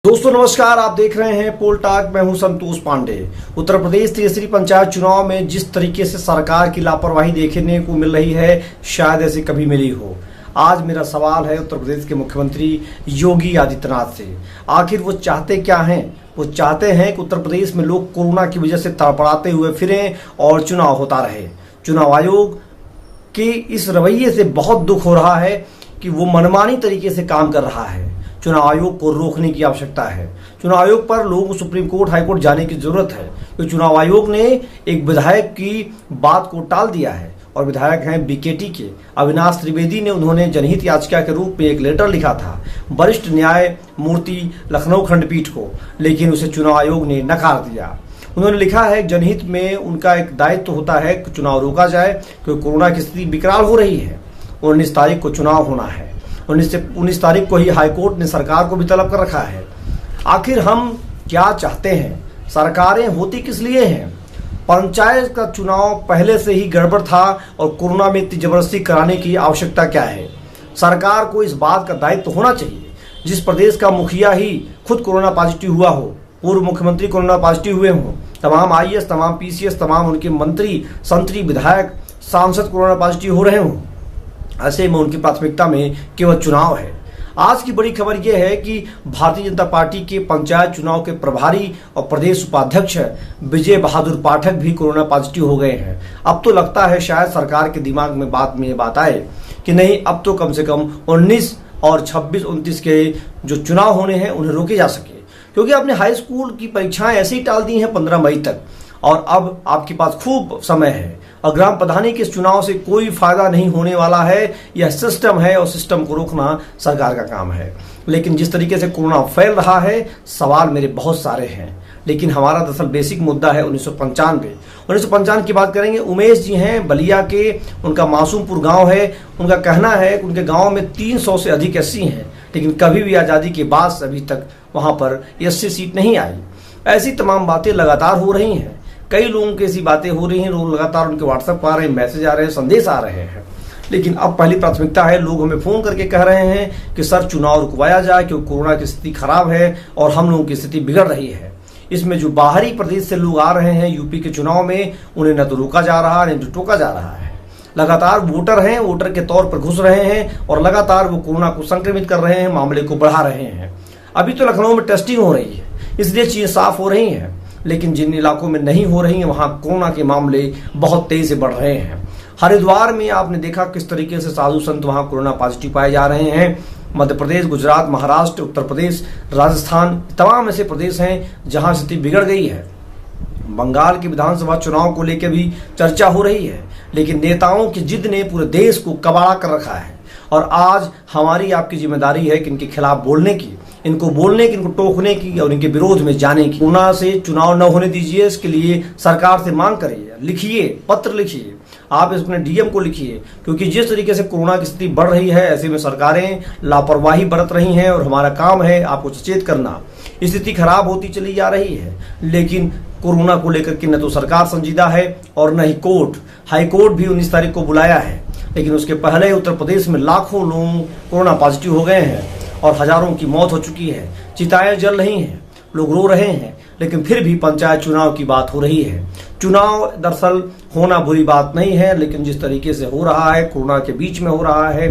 दोस्तों नमस्कार, आप देख रहे हैं पोल टॉक। मैं हूं संतोष पांडे। उत्तर प्रदेश तीसरी पंचायत चुनाव में जिस तरीके से सरकार की लापरवाही देखने को मिल रही है, शायद ऐसी कभी मिली हो। आज मेरा सवाल है उत्तर प्रदेश के मुख्यमंत्री योगी आदित्यनाथ से। आखिर वो चाहते क्या हैं? वो चाहते हैं कि उत्तर प्रदेश में लोग कोरोना की वजह से तड़पड़ाते हुए फिरें और चुनाव होता रहे। चुनाव आयोग के इस रवैये से बहुत दुख हो रहा है कि वो मनमानी तरीके से काम कर रहा है। चुनाव आयोग को रोकने की आवश्यकता है। चुनाव आयोग पर लोगों को सुप्रीम कोर्ट, हाई कोर्ट जाने की जरूरत है। तो चुनाव आयोग ने एक विधायक की बात को टाल दिया है और विधायक हैं बीकेटी के अविनाश त्रिवेदी ने उन्होंने जनहित याचिका के रूप में एक लेटर लिखा था वरिष्ठ न्यायमूर्ति लखनऊ खंडपीठ को, लेकिन उसे चुनाव आयोग ने नकार दिया। उन्होंने लिखा है जनहित में उनका एक दायित्व होता है कि चुनाव रोका जाए क्योंकि कोरोना की स्थिति विकराल हो रही है। 19 तारीख को चुनाव होना है। 19 तारीख को ही हाईकोर्ट ने सरकार को भी तलब कर रखा है। आखिर हम क्या चाहते हैं? सरकारें होती किस लिए हैं? पंचायत का चुनाव पहले से ही गड़बड़ था और कोरोना में इतनी जबरदस्ती कराने की आवश्यकता क्या है? सरकार को इस बात का दायित्व होना चाहिए। जिस प्रदेश का मुखिया ही खुद कोरोना पॉजिटिव हुआ हो, पूर्व मुख्यमंत्री कोरोना पॉजिटिव हुए हों, तमाम आईएएस, तमाम पीसीएस, तमाम उनके मंत्री, संतरी, विधायक, सांसद कोरोना पॉजिटिव हो रहे हों, ऐसे में उनकी प्राथमिकता में केवल चुनाव है। आज की बड़ी खबर यह है कि भारतीय जनता पार्टी के पंचायत चुनाव के प्रभारी और प्रदेश उपाध्यक्ष विजय बहादुर पाठक भी कोरोना पॉजिटिव हो गए हैं। अब तो लगता है शायद सरकार के दिमाग में ये बात आए कि नहीं, अब तो कम से कम 19 और 26-29 के जो चुनाव होने हैं उन्हें रोके जा सके, क्योंकि आपने हाई स्कूल की परीक्षाएं ऐसे ही टाल दी हैं 15 मई तक और अब आपके पास खूब समय है। और ग्राम प्रधानी के इस चुनाव से कोई फायदा नहीं होने वाला है। यह सिस्टम है और सिस्टम को रोकना सरकार का काम है। लेकिन जिस तरीके से कोरोना फैल रहा है, सवाल मेरे बहुत सारे हैं। लेकिन हमारा दरअसल बेसिक मुद्दा है 1995 की बात करेंगे। उमेश जी हैं बलिया के, उनका मासूमपुर गांव है। उनका कहना है कि उनके गांव में 300 से अधिक एससी हैं, लेकिन कभी भी आज़ादी के बाद से अभी तक वहां पर एससी सीट नहीं आई। ऐसी तमाम बातें लगातार हो रही हैं। कई लोगों की ऐसी बातें हो रही हैं, लोग लगातार उनके व्हाट्सएप पर आ रहे हैं, मैसेज आ रहे हैं, संदेश आ रहे हैं। लेकिन अब पहली प्राथमिकता है, लोग हमें फोन करके कह रहे हैं कि सर चुनाव रुकवाया जाए क्योंकि कोरोना की स्थिति खराब है और हम लोगों की स्थिति बिगड़ रही है। इसमें जो बाहरी प्रदेश से लोग आ रहे हैं यूपी के चुनाव में, उन्हें न तो रोका जा रहा है न तो टोका जा रहा है। लगातार वोटर हैं, वोटर के तौर पर घुस रहे हैं और लगातार वो कोरोना को संक्रमित कर रहे हैं, मामले को बढ़ा रहे हैं। अभी तो लखनऊ में टेस्टिंग हो रही है, इसलिए चीजें साफ हो रही हैं। लेकिन जिन इलाकों में नहीं हो रही हैं, वहां कोरोना के मामले बहुत तेजी से बढ़ रहे हैं। हरिद्वार में आपने देखा किस तरीके से साधु संत वहां कोरोना पॉजिटिव पाए जा रहे हैं। मध्य प्रदेश, गुजरात, महाराष्ट्र, उत्तर प्रदेश, राजस्थान, तमाम ऐसे प्रदेश हैं जहां स्थिति बिगड़ गई है। बंगाल के विधानसभा चुनाव को लेकर भी चर्चा हो रही है, लेकिन नेताओं की जिद ने पूरे देश को कबाड़ा कर रखा है। और आज हमारी आपकी जिम्मेदारी है कि इनके खिलाफ बोलने की, इनको टोकने की और इनके विरोध में जाने की। कोरोना से चुनाव न होने दीजिए, इसके लिए सरकार से मांग करिए, लिखिए, पत्र लिखिए, आप अपने डीएम को लिखिए, क्योंकि जिस तरीके से कोरोना की स्थिति बढ़ रही है, ऐसे में सरकारें लापरवाही बरत रही हैं और हमारा काम है आपको सचेत करना। स्थिति खराब होती चली जा रही है, लेकिन कोरोना को लेकर के न तो सरकार संजीदा है और न ही कोर्ट। हाई कोर्ट भी 19 तारीख को बुलाया है, लेकिन उसके पहले उत्तर प्रदेश में लाखों लोग कोरोना पॉजिटिव हो गए हैं और हजारों की मौत हो चुकी है। चिताएं जल रही हैं, लोग रो रहे हैं, लेकिन फिर भी पंचायत चुनाव की बात हो रही है। चुनाव दरअसल होना बुरी बात नहीं है, लेकिन जिस तरीके से हो रहा है, कोरोना के बीच में हो रहा है,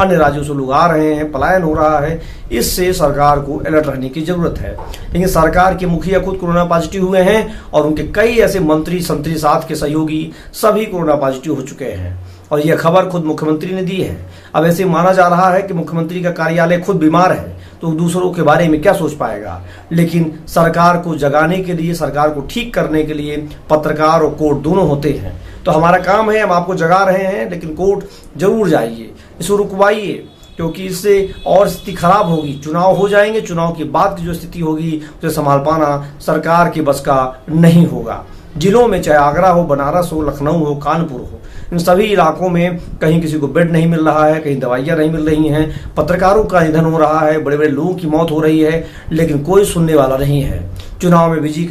अन्य राज्यों से लोग आ रहे हैं, पलायन हो रहा है, इससे सरकार को अलर्ट रहने की जरूरत है। लेकिन सरकार के मुखिया खुद कोरोना पॉजिटिव हुए हैं और उनके कई ऐसे मंत्री, संतरी, साथ के सहयोगी सभी कोरोना पॉजिटिव हो चुके हैं और यह खबर खुद मुख्यमंत्री ने दी है। अब ऐसे माना जा रहा है कि मुख्यमंत्री का कार्यालय खुद बीमार है तो दूसरों के बारे में क्या सोच पाएगा। लेकिन सरकार को जगाने के लिए, सरकार को ठीक करने के लिए पत्रकार और कोर्ट दोनों होते हैं। तो हमारा काम है, हम आपको जगा रहे हैं, लेकिन कोर्ट जरूर जाइए, इसको रुकवाइए, क्योंकि इससे और स्थिति खराब होगी। चुनाव हो जाएंगे, चुनाव के बाद की जो स्थिति होगी उसे संभाल पाना सरकार के बस का नहीं होगा। जिलों में चाहे आगरा हो, बनारस हो, लखनऊ हो, कानपुर हो, इन सभी इलाकों में कहीं किसी को बेड नहीं मिल रहा है, कहीं दवाइयां नहीं मिल रही हैं, पत्रकारों का निधन हो रहा है, बड़े बड़े लोगों की मौत हो रही है, लेकिन कोई सुनने वाला नहीं है। चुनाव में विजयी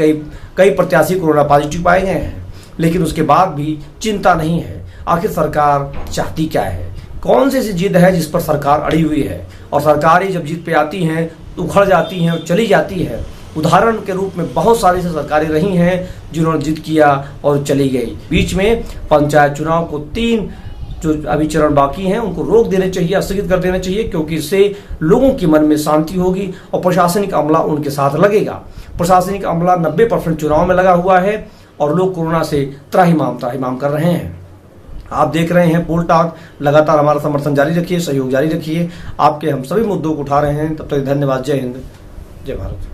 कई प्रत्याशी कोरोना पॉजिटिव पाए गए हैं, लेकिन उसके बाद भी चिंता नहीं है। आखिर सरकार चाहती क्या है? कौन सी ऐसी जिद है जिस पर सरकार अड़ी हुई है? और सरकारें जब जीत पे आती हैं उखड़ जाती हैं और चली जाती है। उदाहरण के रूप में बहुत सारी ऐसी सरकारें रही हैं जिन्होंने जिद किया और चली गई। बीच में पंचायत चुनाव को 3 जो अभी चरण बाकी हैं उनको रोक देने चाहिए, स्थगित कर देना चाहिए, क्योंकि इससे लोगों के मन में शांति होगी और प्रशासनिक अमला उनके साथ लगेगा। प्रशासनिक अमला 90% चुनाव में लगा हुआ है और लोग कोरोना से त्राहिमाम कर रहे हैं। आप देख रहे हैं पोल टॉक। लगातार हमारा समर्थन जारी रखिए, सहयोग जारी रखिए। आपके हम सभी मुद्दों को उठा रहे हैं। तब तक धन्यवाद। जय हिंद, जय भारत।